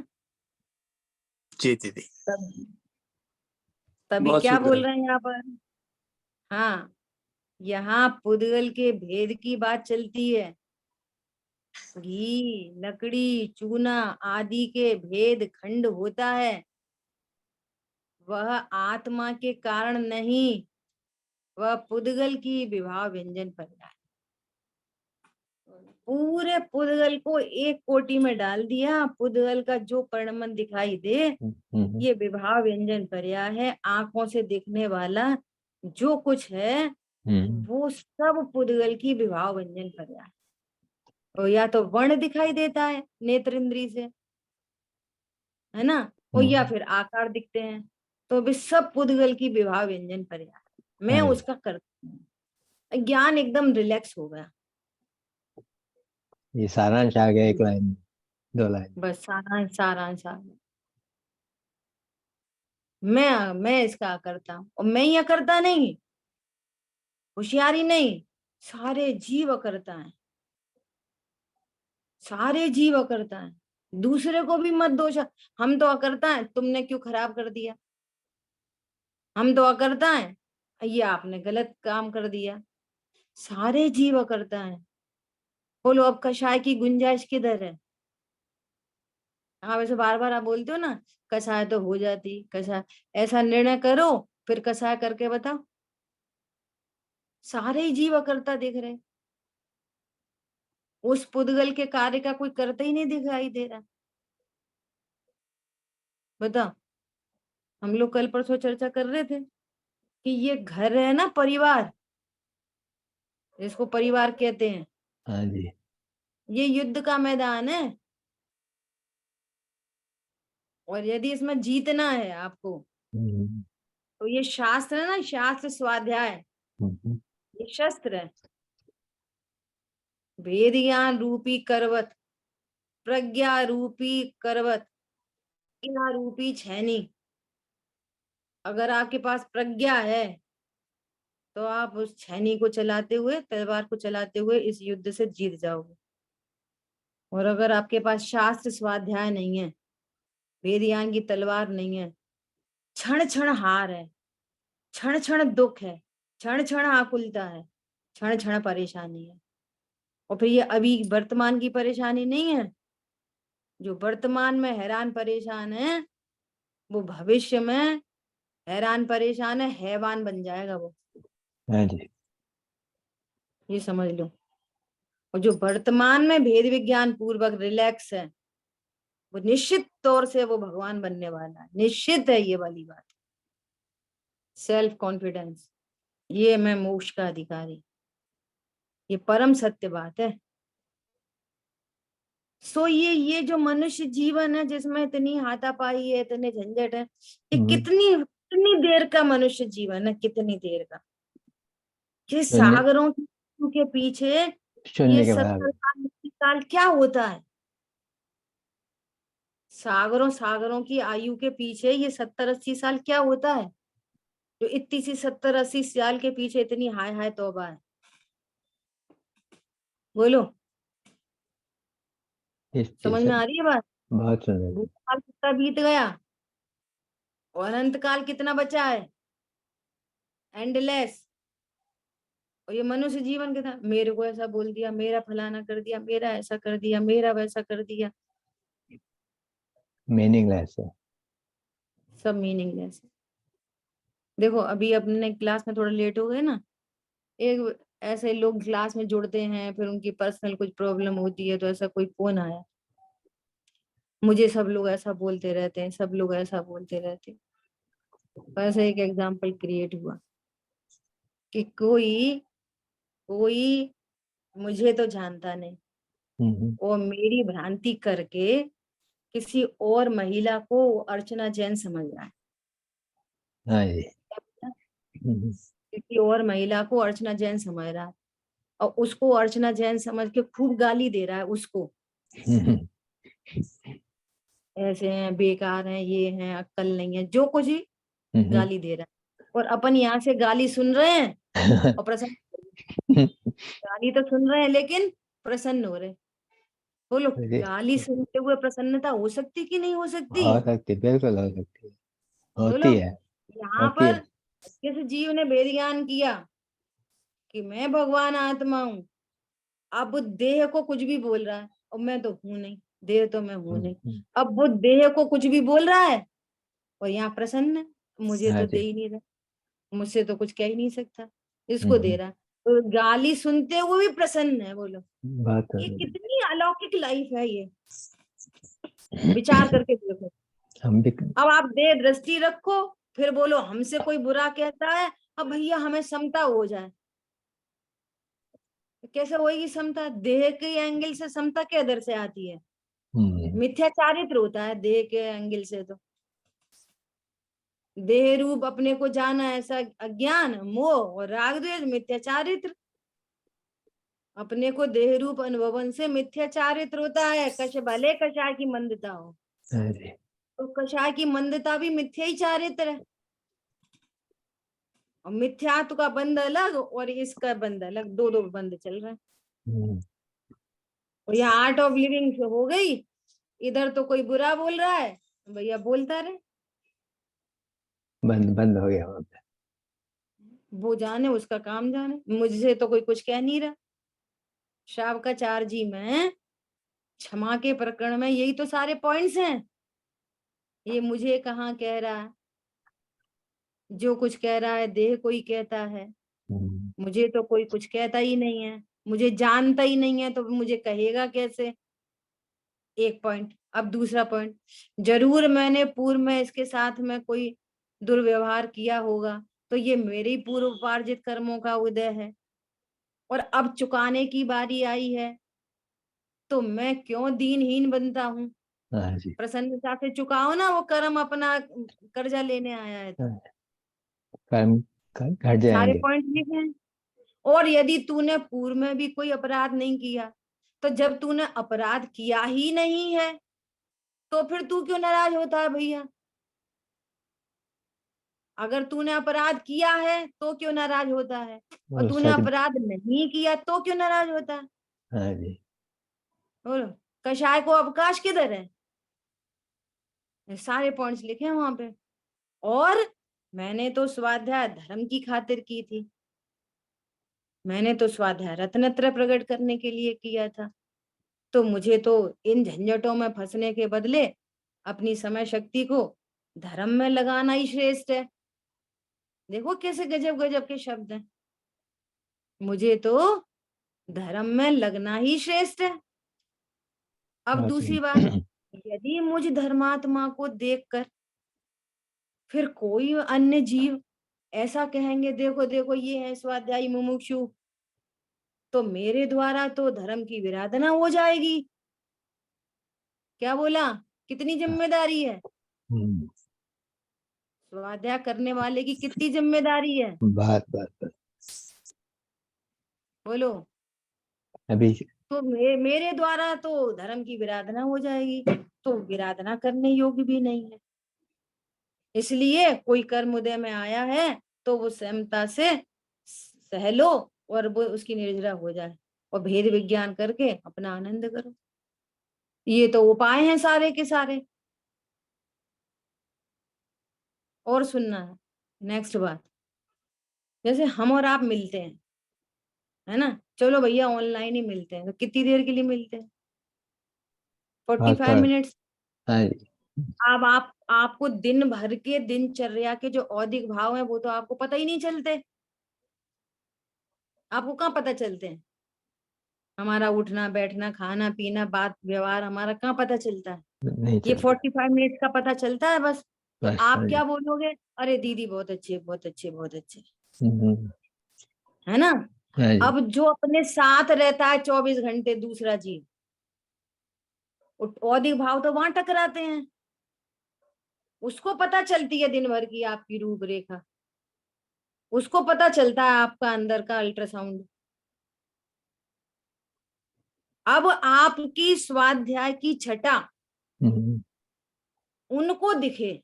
जी दीदी, तभी बहुत क्या बोल शुक्रिया। रहे हैं यहाँ पर? हाँ, यहाँ पुद्गल के भेद की बात चलती है। घी, लकड़ी, चूना आदि के भेद खंड होता है, वह आत्मा के कारण नहीं, वह पुद्गल की विभाव व्यंजन पर्याय। पूरे पुद्गल को एक कोटि में डाल दिया। पुद्गल का जो परिणमन दिखाई दे ये विभाव व्यंजन पर्याय है। आंखों से दिखने वाला जो कुछ है वो सब पुद्गल की विभाव व्यंजन पर्याय। तो या तो वर्ण दिखाई देता है नेत्र इंद्री से, है ना, और या फिर आकार दिखते हैं, तो वे सब पुद्गल की विभाव व्यंजन पर्याय। मैं हाँ जी। उसका करती हूँ, ज्ञान एकदम रिलैक्स हो गया। ये सारांश आ गया, एक लाइन, 2 लाइन। बस सारांश आ गया। मैं इसका करता हूँ, और मैं यह करता नहीं, होशियारी नहीं, सारे जीव करता है, सारे जीव करता है। दूसरे को भी मत दोष, हम तो अकर्ता है, तुमने क्यों खराब कर दिया, हम तो अकर्ता है, ये आपने गलत काम कर दिया। सारे जीव करता है। बोलो अब कषाय की गुंजाइश किधर है? हाँ, वैसे बार बार आप बोलते हो ना कषाय तो हो जाती, कषाय, ऐसा निर्णय करो फिर कषाय करके बताओ। सारे ही जीव करता दिख रहे, उस पुद्गल के कार्य का कोई करता ही नहीं दिखाई दे रहा। बताओ, हम लोग कल परसों चर्चा कर रहे थे कि ये घर है ना, परिवार, जिसको परिवार कहते हैं, हाँ जी। ये युद्ध का मैदान है। और यदि इसमें जीतना है आपको, तो ये शास्त्र है ना, शास्त्र स्वाध्याय, ये शस्त्र है। वेद ज्ञान रूपी करवत, प्रज्ञा रूपी करवत, ज्ञा रूपी छैनी। अगर आपके पास प्रज्ञा है तो आप उस छैनी को चलाते हुए, तलवार को चलाते हुए इस युद्ध से जीत जाओगे। और अगर आपके पास शास्त्र स्वाध्याय नहीं है, वेद ज्ञान की तलवार नहीं है, क्षण क्षण हार है, क्षण क्षण दुख है, क्षण क्षण आकुलता है, क्षण क्षण परेशानी है, और फिर ये अभी वर्तमान की परेशानी नहीं है। जो वर्तमान में हैरान परेशान है वो भविष्य में हैरान परेशान है, हैवान बन जाएगा वो, हाँ जी। ये समझ लो। और जो वर्तमान में भेद विज्ञान पूर्वक रिलैक्स है, वो निश्चित तौर से वो भगवान बनने वाला है, निश्चित है ये वाली बात। सेल्फ कॉन्फिडेंस, ये मैं मोक्ष का अधिकारी, ये परम सत्य बात है। सो ये जो मनुष्य जीवन है जिसमें इतनी हाथापाई है, इतने झंझट है, ये कितनी देर का मनुष्य जीवन है, कितनी देर का? ये सागरों के पीछे ये सुनने के 70 बाद साल 80 साल क्या होता है? सागरों की आयु के पीछे ये 70-80 साल क्या होता है, जो इतनी सी 70-80 साल के पीछे इतनी हाय हाय तौबा है? बोलो, समझ में आ रही है बात? बहुत सुंदर। भूतकाल कितना बीत गया और अनंत काल कितना बचा है, एंडलेस। और ये मनुष्य जीवन के था, मेरे को ऐसा बोल दिया, मेरा फलाना कर दिया, मेरा ऐसा कर दिया, मेरा वैसा कर दिया, मीनिंगलेस है, सब मीनिंगलेस है। देखो अभी अपने क्लास में थोड़ा लेट हो गए ना, एक ऐसे लोग क्लास में जुड़ते हैं, फिर उनकी पर्सनल कुछ प्रॉब्लम होती है, तो ऐसा कोई फोन आया, मुझे सब लोग ऐसा बोलते रहते हैं, सब लोग ऐसा बोलते रहते हैं। तो ऐसे एक एग्जाम्पल क्रिएट हुआ कि कोई कोई मुझे तो जानता नहीं, और मेरी भ्रांति करके किसी और महिला को अर्चना जैन समझ रहा है। हाँ जी। किसी और महिला को अर्चना जैन समझ रहा है, और उसको अर्चना जैन समझ के खूब गाली दे रहा है उसको, ऐसे हैं, बेकार हैं, ये हैं, अक्ल नहीं है, जो कुछ ही गाली दे रहा है। और अपन यहाँ से गाली सुन रहे हैं और प्रसन्न, गाली तो सुन रहे हैं लेकिन प्रसन्न हो रहे। बोलो, अरे, गाली सुनते हुए प्रसन्नता हो सकती कि नहीं हो सकती? हो सकती, बिल्कुल हो सकती है, बोलो, होती है, यहाँ होती पर है। किस जीव ने वेद ज्ञान किया कि मैं भगवान आत्मा हूँ, अब देह को कुछ भी बोल रहा है और मैं तो हूं नहीं, देह तो मैं हूं नहीं। अब वो देह को कुछ भी बोल रहा है और यहाँ प्रसन्न है, मुझे हाँ तो जी। दे ही नहीं रहा, मुझसे तो कुछ कह ही नहीं सकता, इसको हम्म, दे रहा। तो गाली सुनते हुए भी प्रसन्न है। बोलो, बात तो ये सही कितनी अलौकिक लाइफ है ये, विचार करके देखो। हम भी। अब आप देह दृष्टि रखो, फिर बोलो हमसे कोई बुरा कहता है, अब भैया हमें समता हो जाए। तो कैसे होगी समता? देह के एंगल से समता किधर से आती है? मिथ्याचारित्र होता है देह के एंगल से। तो देह रूप अपने को जाना ऐसा अज्ञान, मोह और राग द्वेष, मिथ्याचारित्र। अपने को देह रूप अनुभवन से मिथ्याचारित्र होता है। भले कषाय की मंदता हो, हाँ जी। तो कषाय की मंदता भी मिथ्या ही चारित्र है। और मिथ्यात्व का बंध अलग और इसका बंध अलग, दो दो बंध चल रहे हैं। हम्म, और यहाँ आर्ट ऑफ लिविंग से हो गई, इधर तो कोई बुरा बोल रहा है, भैया बोलता रहे, बंद बंद हो गया वहाँ पे। वो जाने, उसका काम जाने, मुझसे तो कोई कुछ कह नहीं रहा। शावकाचार्य जी में क्षमा के प्रकरण में यही तो सारे पॉइंट्स हैं। ये मुझे कहाँ कह रहा है, जो कुछ कह रहा है देह को ही कहता है, मुझे तो कोई कुछ कहता ही नहीं है, मुझे जानता ही नहीं है, तो मुझे कहेगा कैसे? एक पॉइंट। अब दूसरा पॉइंट, जरूर मैंने पूर्व में इसके साथ में कोई दुर्व्यवहार किया होगा, तो ये मेरे ही पूर्व उपार्जित कर्मों का उदय है, और अब चुकाने की बारी आई है, तो मैं क्यों दीनहीन बनता हूँ? हाँ जी। प्रसन्नता से चुकाओ ना वो कर्म, अपना कर्जा लेने आया है तो। कर्म घट सारे जाएंगे। पॉइंट लिखे हैं। और यदि तूने पूर्व में भी कोई अपराध नहीं किया, तो जब तूने अपराध किया ही नहीं है, तो फिर तू क्यों नाराज होता है भैया? अगर तूने अपराध किया है तो क्यों नाराज होता है, और और तूने सच। अपराध नहीं किया तो क्यों नाराज होता है? हाँ जी। बोलो, कषाय को अवकाश किधर है? ये सारे पॉइंट्स लिखे हैं वहां पे। और मैंने तो स्वाध्याय धर्म की खातिर की थी, मैंने तो स्वाध्याय रत्नत्रय प्रकट करने के लिए किया था, तो मुझे तो इन झंझटों में फंसने के बदले अपनी समय शक्ति को धर्म में लगाना ही श्रेष्ठ है। देखो कैसे गजब गजब के शब्द हैं, मुझे तो धर्म में लगना ही श्रेष्ठ है। अब हाँ दूसरी जी। बात, यदि मुझ धर्मात्मा को देखकर फिर कोई अन्य जीव ऐसा कहेंगे, देखो देखो ये है स्वाध्यायी मुमुक्षु, तो मेरे द्वारा तो धर्म की विराधना हो जाएगी। क्या बोला? कितनी जिम्मेदारी है हम्म, स्वाध्याय करने वाले की, कितनी जिम्मेदारी है? बात बात बात। बोलो, अभी तो मेरे द्वारा तो धर्म की विराधना हो जाएगी, तो विराधना करने योग्य भी नहीं है। इसलिए कोई कर्म उदय में आया है तो वो सहमता से सह लो, और वो उसकी निर्जरा हो जाए, और भेद विज्ञान करके अपना आनंद करो। ये तो उपाय हैं सारे के सारे। और सुनना है नेक्स्ट बात, जैसे हम और आप मिलते हैं, है ना, चलो भैया ऑनलाइन ही मिलते हैं, तो कितनी देर के लिए मिलते हैं? बात 45 बात। मिनट्स। हाँ जी। अब आप आपको दिन भर के दिनचर्या के जो औदिक भाव है वो तो आपको पता ही नहीं चलते। आपको कहाँ पता चलते हैं? हमारा उठना बैठना खाना पीना बात व्यवहार हमारा कहाँ पता चलता है? नहीं ये चलता। 45 मिनट का पता चलता है बस। तो बस। हाँ आप जी। क्या बोलोगे? अरे दीदी बहुत अच्छे बहुत अच्छे बहुत अच्छे, हम्म, है ना? हाँ जी। अब जो अपने साथ रहता है 24 घंटे दूसरा जीव, औदिक भाव तो वहां टकराते हैं, उसको पता चलती है दिन भर की आपकी रूपरेखा, उसको पता चलता है आपका अंदर का अल्ट्रासाउंड। अब आपकी स्वाध्याय की छटा हम्म, उनको दिखे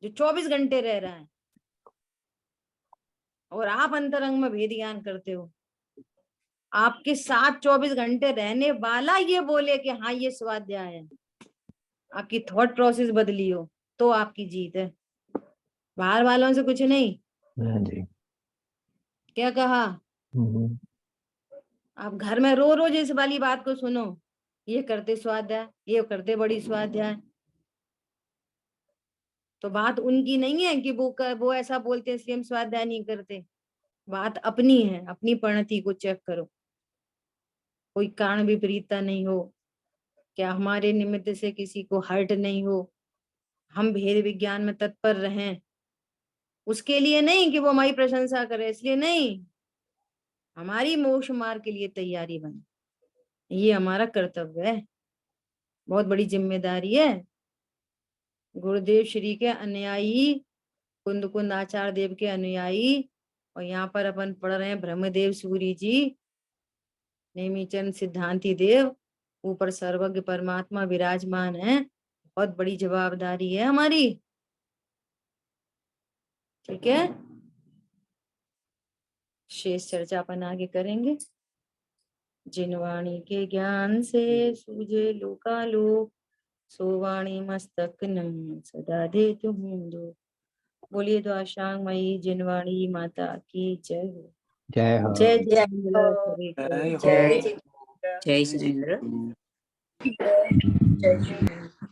जो 24 घंटे रह रहा है, और आप अंतरंग में भेद ज्ञान करते हो, आपके साथ 24 घंटे रहने वाला ये बोले कि हाँ ये स्वाध्याय है, आपकी थॉट प्रोसेस बदली हो, तो आपकी जीत है, बाहर वालों से कुछ नहीं। हाँ जी। क्या कहा? हम्म, आप घर में रो रोज इस वाली बात को सुनो, ये करते स्वाध्याय, ये करते बड़ी स्वाध्याय। तो बात उनकी नहीं है कि वो ऐसा बोलते हैं इसलिए हम स्वाध्याय नहीं करते, बात अपनी है। अपनी परिणति को चेक करो, कोई कारण विपरीतता नहीं हो, क्या हमारे निमित्त से किसी को हर्ट नहीं हो, हम भेद विज्ञान में तत्पर रहें, उसके लिए नहीं कि वो हमारी प्रशंसा करे, इसलिए नहीं, हमारी मोक्ष मार्ग के लिए तैयारी बने, ये हमारा कर्तव्य है, बहुत बड़ी जिम्मेदारी है। गुरुदेव श्री के अनुयायी, कुंद कुंद आचार्य देव के अनुयायी, और यहाँ पर अपन पढ़ रहे हैं ब्रह्मदेव सूरी जी, नेमीचंद सिद्धांति देव, ऊपर सर्वज्ञ परमात्मा विराजमान है, बहुत बड़ी जवाबदारी है हमारी। ठीक है, शेष चर्चा अपन आगे करेंगे। जिन वाणी के ज्ञान से सूझे लोकालोक, सो वाणी मस्तक नम सदा दे तुम दो। बोलिए द्वाशांगमयी जिनवाणी माता की जय हो। जय हो। जय जितेंद्र, हरे जय कृष्ण। हो। जय जितेंद्र। जय जय जितेंद्र।